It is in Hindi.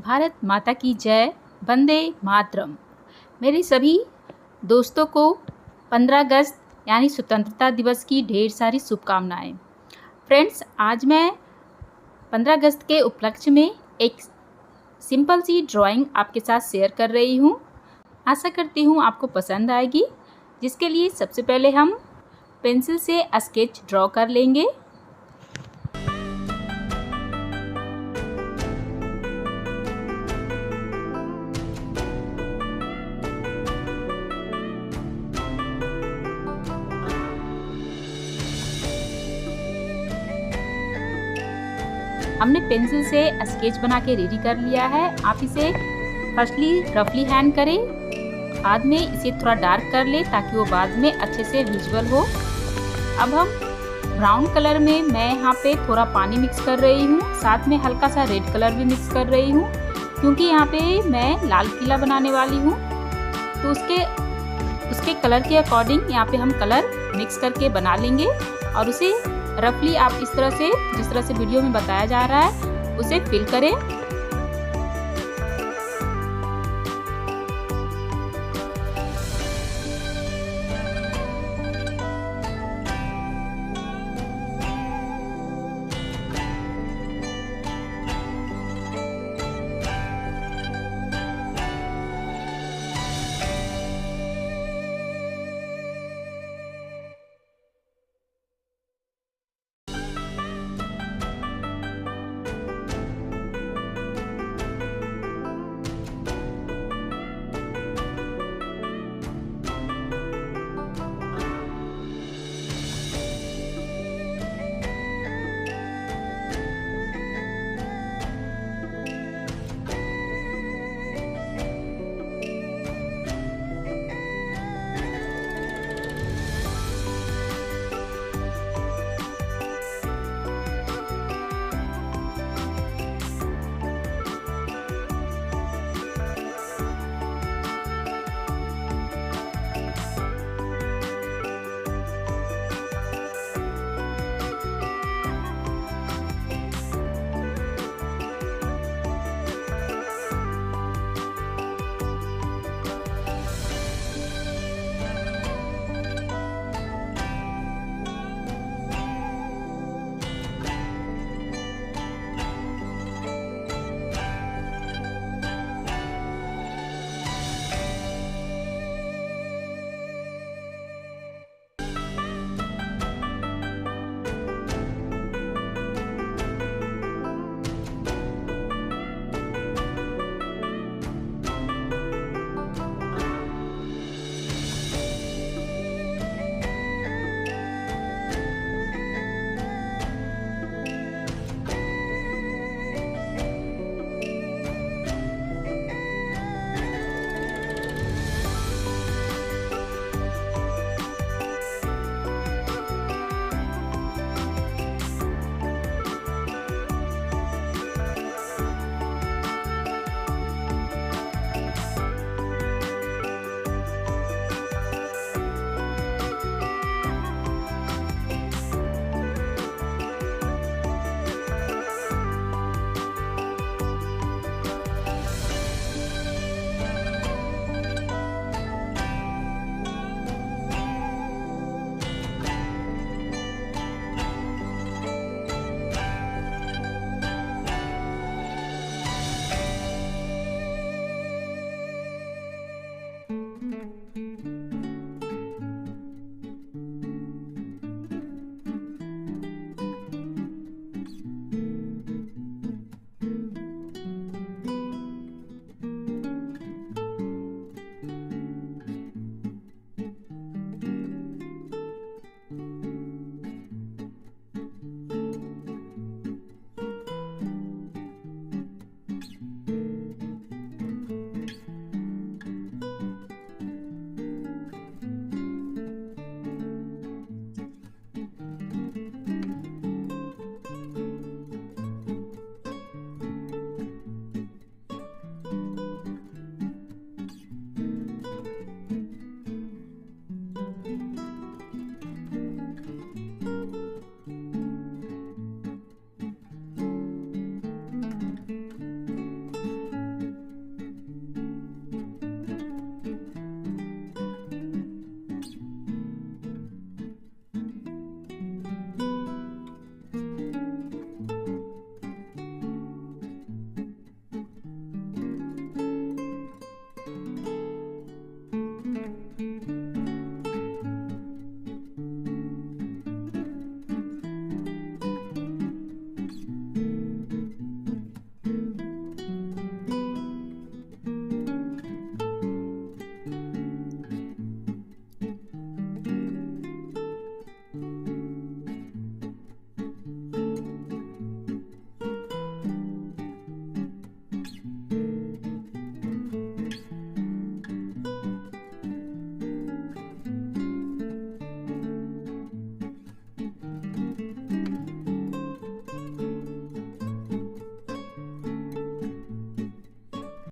भारत माता की जय, वंदे मातरम। मेरे सभी दोस्तों को 15 अगस्त यानी स्वतंत्रता दिवस की ढेर सारी शुभकामनाएं। फ्रेंड्स, आज मैं 15 अगस्त के उपलक्ष्य में एक सिंपल सी ड्राइंग आपके साथ शेयर कर रही हूँ। आशा करती हूँ आपको पसंद आएगी। जिसके लिए सबसे पहले हम पेंसिल से स्केच ड्रॉ कर लेंगे। हमने पेंसिल से स्केच बना के रेडी कर लिया है। आप इसे फर्स्टली रफली हैंड करें, बाद में इसे थोड़ा डार्क कर ले ताकि वो बाद में अच्छे से विजुअल हो। अब हम ब्राउन कलर में मैं यहाँ पे थोड़ा पानी मिक्स कर रही हूँ, साथ में हल्का सा रेड कलर भी मिक्स कर रही हूँ, क्योंकि यहाँ पे मैं लाल किला बनाने वाली हूँ। तो उसके कलर के अकॉर्डिंग यहाँ पे हम कलर मिक्स करके बना लेंगे और उसे रफली आप इस तरह से, जिस तरह से वीडियो में बताया जा रहा है, उसे फिल करें।